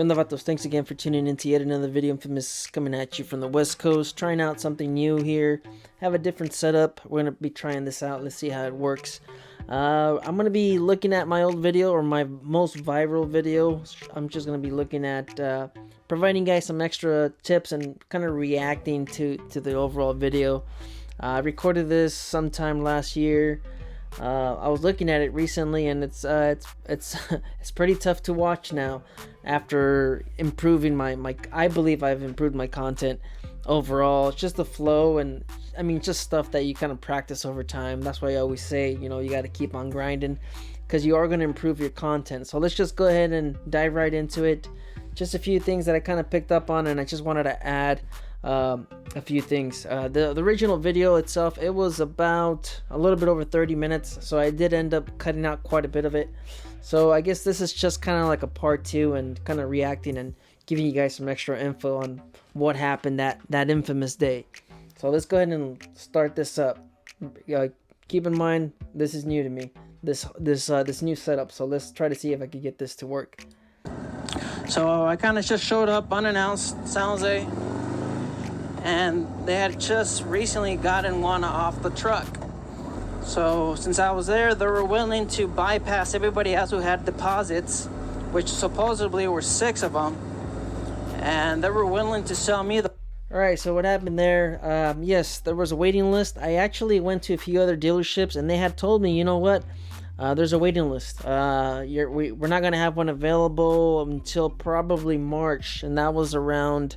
¿Qué onda, vatos? Thanks again for tuning in to yet another video. Infamous coming at you from the West Coast, trying out something new here. Have a different setup. We're gonna be trying this out. Let's see how it works. I'm gonna be looking at my old video, or my most viral video. I'm just gonna be looking at providing guys some extra tips and kind of reacting to the overall video. I recorded this sometime last year. I was looking at it recently, and it's it's pretty tough to watch now. After improving my I believe I've improved my content overall. It's just the flow, and I mean, just stuff that you kind of practice over time. That's why I always say, you know, you got to keep on grinding, because you are going to improve your content. So let's just go ahead and dive right into it. Just a few things that I kind of picked up on, and I just wanted to add a few things. The original video itself, it was about a little bit over 30 minutes, so I did end up cutting out quite a bit of it. So I guess this is just kind of like a part 2, and kind of reacting and giving you guys some extra info on what happened that infamous day. So let's go ahead and start this up. Keep in mind, this is new to me, this new setup. So let's try to see if I can get this to work. So I kind of just showed up unannounced, San Jose, and they had just recently gotten one off the truck. So since I was there, they were willing to bypass everybody else who had deposits, which supposedly were 6 of them, and they were willing to sell me the... Alright, so what happened there, yes, there was a waiting list. I actually went to a few other dealerships, and they had told me, you know what, there's a waiting list. We're not going to have one available until probably March, and that was around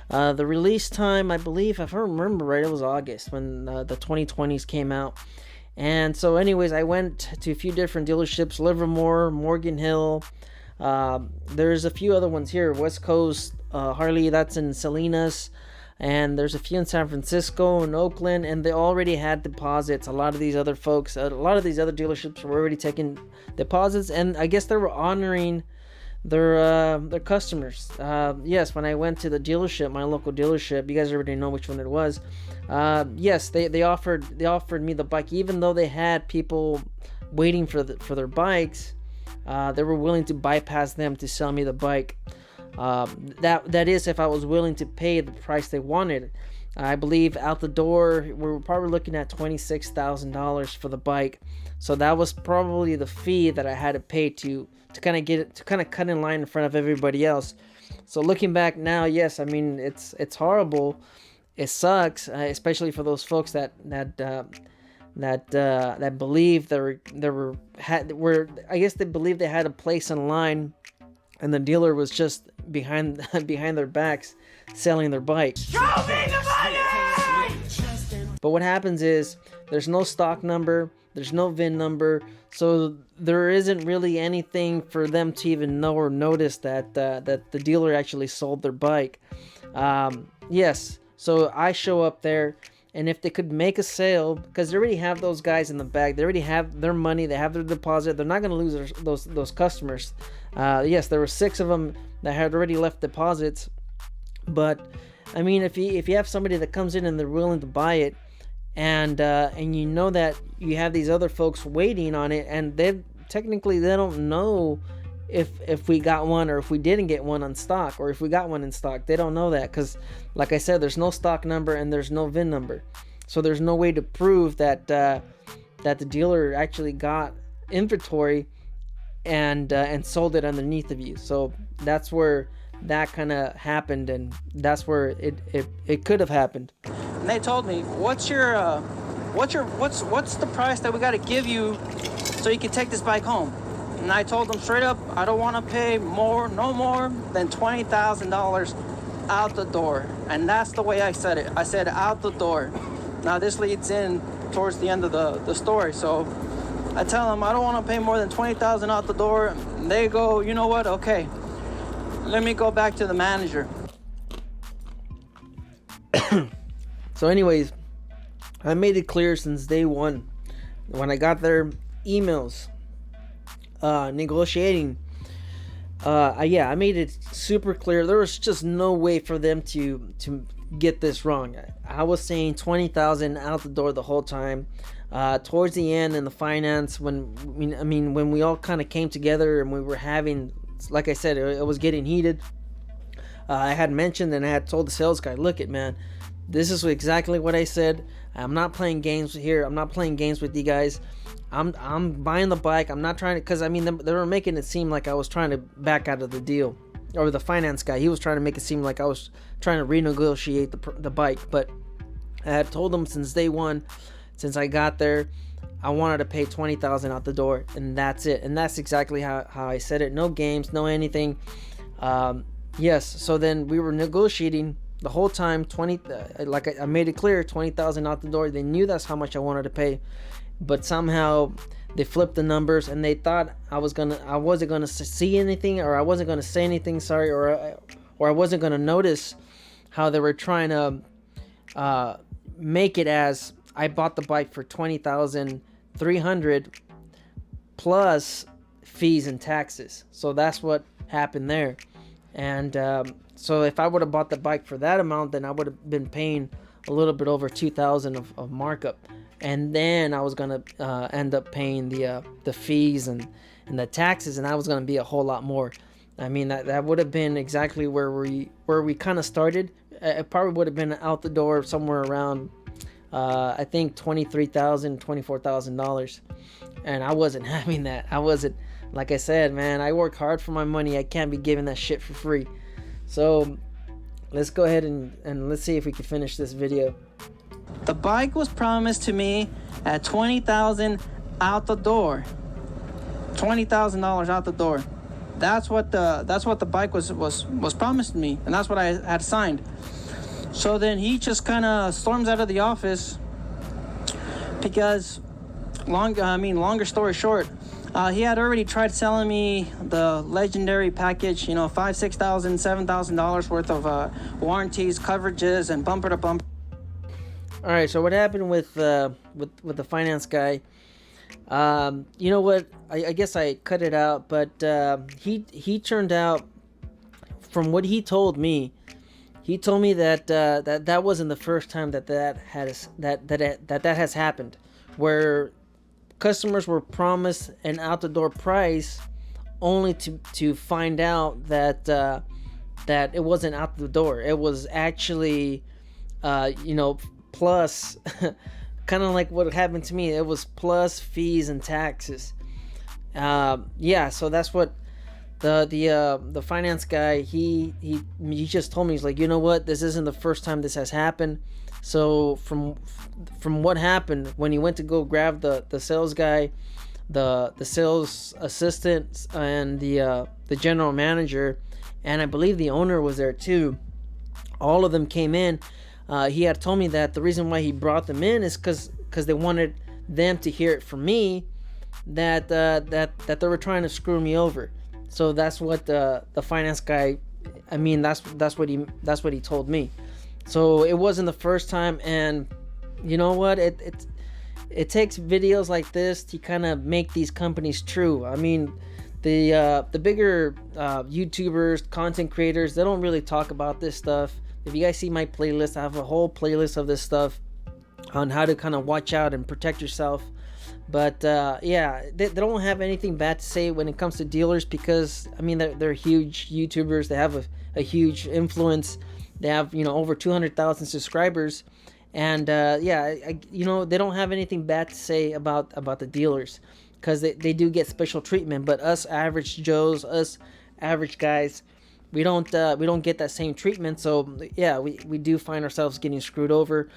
the release time. I believe, if I remember right, it was August when the 2020s came out. And so anyways, I went to a few different dealerships: Livermore, Morgan Hill. There's a few other ones here, West Coast, Harley, that's in Salinas, and there's a few in San Francisco and Oakland, and they already had deposits. A lot of these other folks, a lot of these other dealerships were already taking deposits, and I guess they were honoring their customers. Yes, when I went to the dealership, my local dealership, you guys already know which one it was. Yes, they offered me the bike, even though they had people waiting for their bikes. They were willing to bypass them to sell me the bike. That is, if I was willing to pay the price they wanted. I believe out the door we were probably looking at $26,000 for the bike. So that was probably the fee that I had to pay to kind of get it, to kind of cut in line in front of everybody else. So looking back now, yes, I mean, it's horrible. It sucks, especially for those folks that believe I guess they believed they had a place in line, and the dealer was just behind their backs selling their bike. Show me the money! But what happens is there's no stock number, there's no VIN number, so there isn't really anything for them to even know or notice that the dealer actually sold their bike. Yes, so I show up there, and if they could make a sale, because they already have those guys in the bag, they already have their money, they have their deposit, they're not going to lose those customers. Yes, there were 6 of them that had already left deposits, but I mean, if you have somebody that comes in and they're willing to buy it, and you know that you have these other folks waiting on it, and they don't know if we got one or if we didn't get one on stock, or if we got one in stock. They don't know that, because like I said, there's no stock number and there's no VIN number, so there's no way to prove that the dealer actually got inventory and sold it underneath of you. So that's where that kind of happened, and that's where it could have happened. And they told me, what's the price that we got to give you so you can take this bike home? And I told them straight up, I don't want to pay no more than $20,000 out the door. And that's the way I said it. I said out the door. Now this leads in towards the end of the story. So I tell them I don't want to pay more than $20,000 out the door. And they go, you know what? Okay, let me go back to the manager. So anyways, I made it clear since day one, when I got their emails negotiating, I made it super clear. There was just no way for them to get this wrong. I was saying $20,000 out the door the whole time. Towards the end in the finance, when we all kind of came together and we were having like I said, it was getting heated. I had mentioned and I had told the sales guy, look it, man, this is exactly what I said. I'm not playing games here. I'm not playing games with you guys. I'm buying the bike. I'm not trying to, because I mean, they were making it seem like I was trying to back out of the deal. Or the finance guy, he was trying to make it seem like I was trying to renegotiate the bike. But I had told them since day one, since I got there, I wanted to pay $20,000 out the door, and that's it. And that's exactly how I said it. No games, no anything. Yes. So then we were negotiating the whole time. Like I made it clear, $20,000 out the door. They knew that's how much I wanted to pay, but somehow they flipped the numbers and they thought I wasn't gonna see anything, or I wasn't gonna say anything. Sorry, or I wasn't gonna notice how they were trying to make it as I bought the bike for $20,300 plus fees and taxes. So that's what happened there. And so if I would have bought the bike for that amount, then I would have been paying a little bit over $2,000 of markup, and then I was gonna end up paying the fees and the taxes, and that was gonna be a whole lot more. I mean, that would have been exactly where we kind of started. It probably would have been out the door somewhere around I think $23,000, $24,000, and I wasn't having that. I wasn't. Like I said, man, I work hard for my money. I can't be giving that shit for free. So let's go ahead and let's see if we can finish this video. The bike was promised to me at $20,000 out the door. $20,000 out the door. That's what the bike was promised to me, and that's what I had signed. So then he just kind of storms out of the office because longer story short, he had already tried selling me the legendary package, $5,000, $6,000, $7,000 worth of warranties, coverages, and bumper to bumper. All right, so what happened with the finance guy? You know what? I guess I cut it out, but he turned out, from what he told me that that wasn't the first time that has happened, where customers were promised an out the door price only to find out that it wasn't out the door. It was actually plus kind of like what happened to me. It was plus fees and taxes. So that's what the finance guy he just told me. He's like, you know what, this isn't the first time this has happened. So from what happened when he went to go grab the sales guy, the sales assistant, and the general manager, and I believe the owner was there too, all of them came in. He had told me that the reason why he brought them in is because they wanted them to hear it from me that they were trying to screw me over. So that's what the finance guy, I mean, that's what he told me. So it wasn't the first time, and you know what? It takes videos like this to kind of make these companies true. I mean, the bigger YouTubers, content creators, they don't really talk about this stuff. If you guys see my playlist, I have a whole playlist of this stuff on how to kind of watch out and protect yourself. But they don't have anything bad to say when it comes to dealers, because I mean they're huge YouTubers. They have a huge influence. They have over 200,000 subscribers, and they don't have anything bad to say about the dealers, because they do get special treatment. But us average Joes, us average guys, we don't get that same treatment. So yeah, we do find ourselves getting screwed over.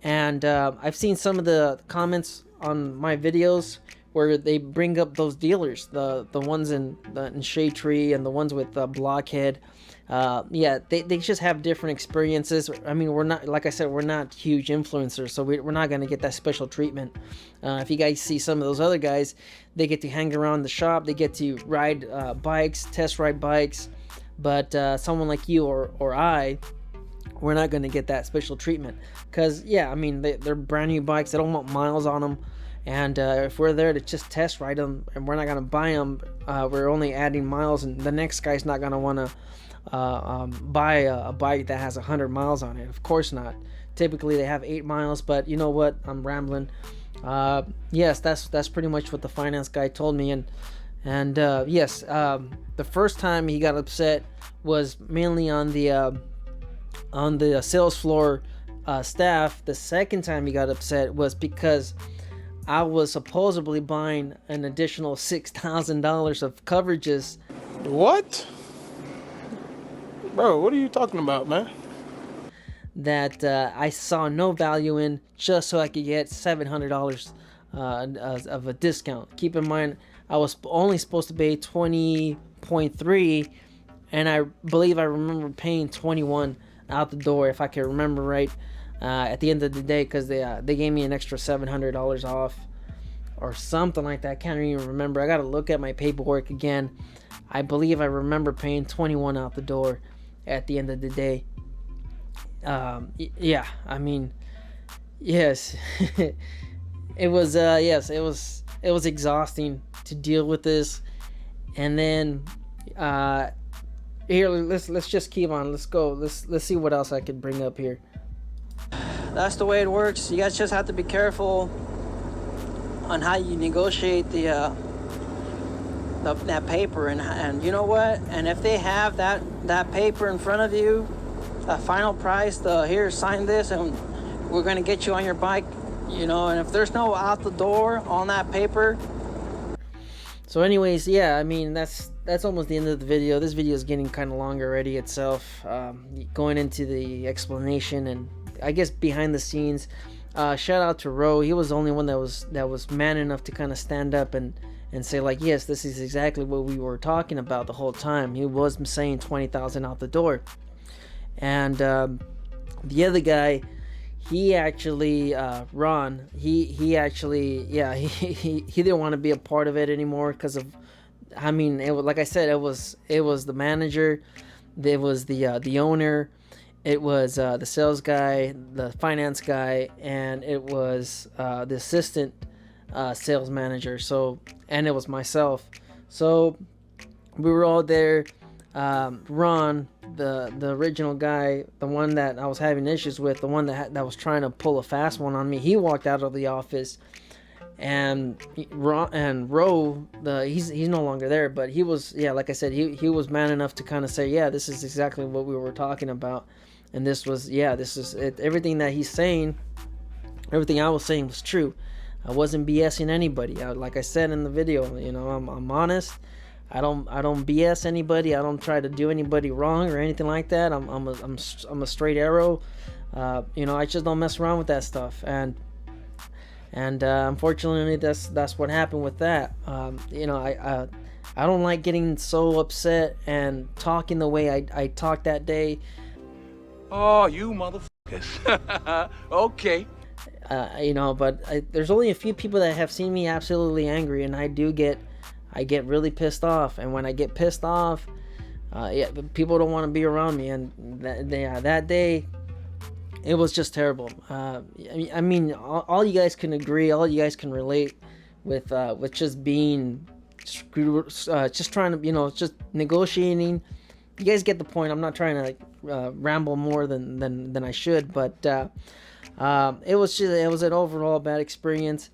And I've seen some of the comments on my videos where they bring up those dealers, the ones in Shade Tree and the ones with Blockhead. They just have different experiences. I mean, we're not, like I said, we're not huge influencers, so we're not going to get that special treatment. If you guys see some of those other guys, they get to hang around the shop, they get to ride bikes, test ride bikes, but someone like you or I, we're not going to get that special treatment, because I mean, they're brand new bikes. They don't want miles on them, and if we're there to just test ride them and we're not going to buy them, we're only adding miles, and the next guy's not going to want to buy a bike that has 100 miles on it. Of course not. Typically they have 8 miles, but you know what, I'm rambling. Yes, that's pretty much what the finance guy told me, and And yes, the first time he got upset was mainly on the sales floor staff. The second time he got upset was because I was supposedly buying an additional $6,000 of coverages. What? Bro, what are you talking about, man? That I saw no value in, just so I could get $700 of a discount. Keep in mind, I was only supposed to pay 20.3, and I believe I remember paying 21 out the door, if I can remember right, at the end of the day, because they gave me an extra $700 off or something like that. I can't even remember. I gotta look at my paperwork again. I believe I remember paying 21 out the door at the end of the day. Yeah, I mean, yes. It was it was exhausting to deal with this. And then here, let's just keep on. Let's go. Let's see what else I can bring up here. That's the way it works. You guys just have to be careful on how you negotiate that paper, and you know what? And if they have that paper in front of you, a final price, here, sign this, and we're gonna get you on your bike. You know, and if there's no out the door on that paper. So anyways, yeah, I mean, that's almost the end of the video. This video is getting kind of long already itself. Going into the explanation and I guess behind the scenes, shout out to Ro. He was the only one that was man enough to kind of stand up and say, like, yes, this is exactly what we were talking about the whole time. He was saying 20,000 out the door. And the other guy, he actually, Ron, he actually, yeah, he didn't want to be a part of it anymore because of, I mean, it was, like I said, it was the manager, it was the owner, it was the sales guy, the finance guy, and it was the assistant sales manager. So, and it was myself. So we were all there. Ron, the original guy, the one that I was having issues with, the one that was trying to pull a fast one on me, he walked out of the office, and Ro, he's no longer there, but he was, yeah, like I said, he was man enough to kind of say, yeah, this is exactly what we were talking about, and this was, yeah, this is it. Everything that he's saying, everything I was saying was true. I wasn't BSing anybody. Like I said in the video, you know, I'm honest. I don't BS anybody. I don't try to do anybody wrong or anything like that. I'm a straight arrow. You know, I just don't mess around with that stuff. And unfortunately, that's what happened with that. You know, I don't like getting so upset and talking the way I talked that day. Oh, you motherfuckers. Okay. You know, but there's only a few people that have seen me absolutely angry, and I get really pissed off. And when I get pissed off, yeah, people don't want to be around me. And that day, it was just terrible. I mean, all you guys can agree, all you guys can relate with just being screwed, just trying to, you know, just negotiating. You guys get the point. I'm not trying to ramble more than I should, but it was an overall bad experience.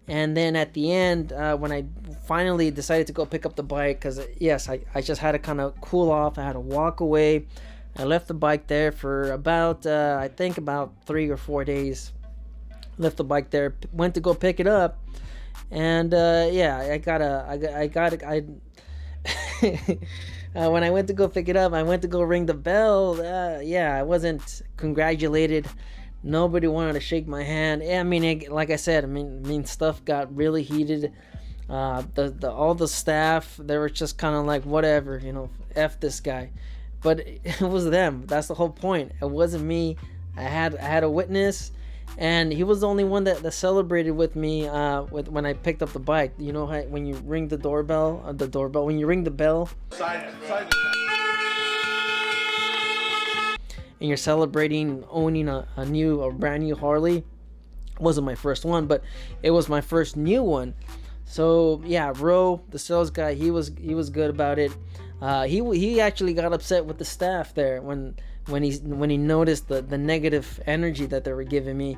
And then at the end, when I finally decided to go pick up the bike, because yes, I just had to kind of cool off. I had to walk away. I left the bike there for about I think about 3 or 4 days. Left the bike there, went to go pick it up, and yeah, when I went to go pick it up, I went to go ring the bell. Yeah, I wasn't congratulated. Nobody wanted to shake my hand. I mean, like I said, I mean, stuff got really heated. All the staff, they were just kind of like, whatever, you know, F this guy. But it was them. That's the whole point. It wasn't me. I had a witness, and he was the only one that celebrated with me when I picked up the bike. You know how when you ring the doorbell, when you ring the bell, and you're celebrating owning a brand new Harley. It wasn't my first one, but it was my first new one. So yeah, Ro, the sales guy, he was good about it. He actually got upset with the staff there when he noticed the negative energy that they were giving me.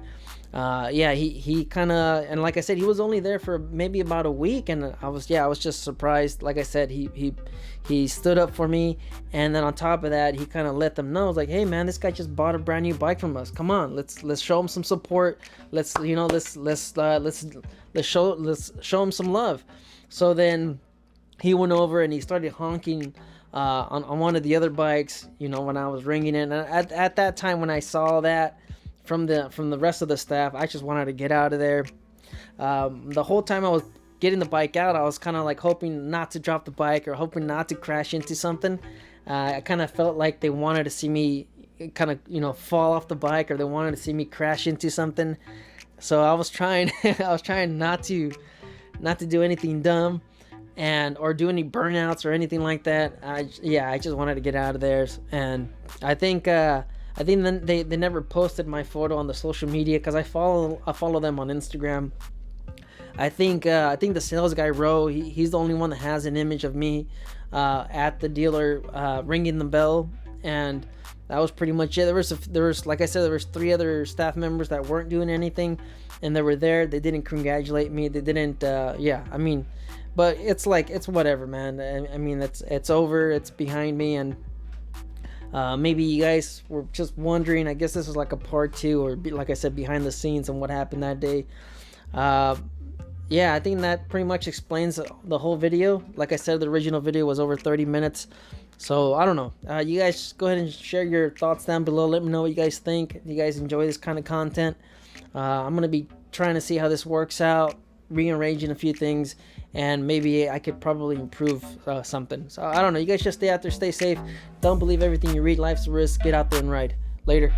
yeah, he kind of, and like I said, he was only there for maybe about a week, and I was just surprised. Like I said, he stood up for me, and then on top of that, he kind of let them know. I was like, hey man, this guy just bought a brand new bike from us. Come on, let's show him some support. Let's show him some love. So then he went over and he started honking on one of the other bikes, when I was ringing it. And at that time, when I saw that from the rest of the staff, I just wanted to get out of there. The whole time I was getting the bike out, I was kind of like hoping not to drop the bike or hoping not to crash into something. I kind of felt like they wanted to see me kind of fall off the bike, or they wanted to see me crash into something. So I was trying not to do anything dumb or do any burnouts or anything like that. I just wanted to get out of there. And I think then they never posted my photo on the social media, because I follow them on Instagram. I think the sales guy Ro, he's the only one that has an image of me at the dealer ringing the bell, and that was pretty much it. There was like I said, there was 3 other staff members that weren't doing anything, and they were there. They didn't congratulate me. They didn't. But it's like, it's whatever, man. I mean, it's over. It's behind me, and maybe you guys were just wondering. I guess this is like a part 2, or like I said, behind the scenes and what happened that day. Yeah, I think that pretty much explains the whole video. Like I said, the original video was over 30 minutes. So, I don't know. You guys go ahead and share your thoughts down below. Let me know what you guys think. Do you guys enjoy this kind of content? I'm going to be trying to see how this works out, rearranging a few things, and maybe I could probably improve something. So, I don't know. You guys just stay out there, stay safe. Don't believe everything you read. Life's a risk. Get out there and ride. Later.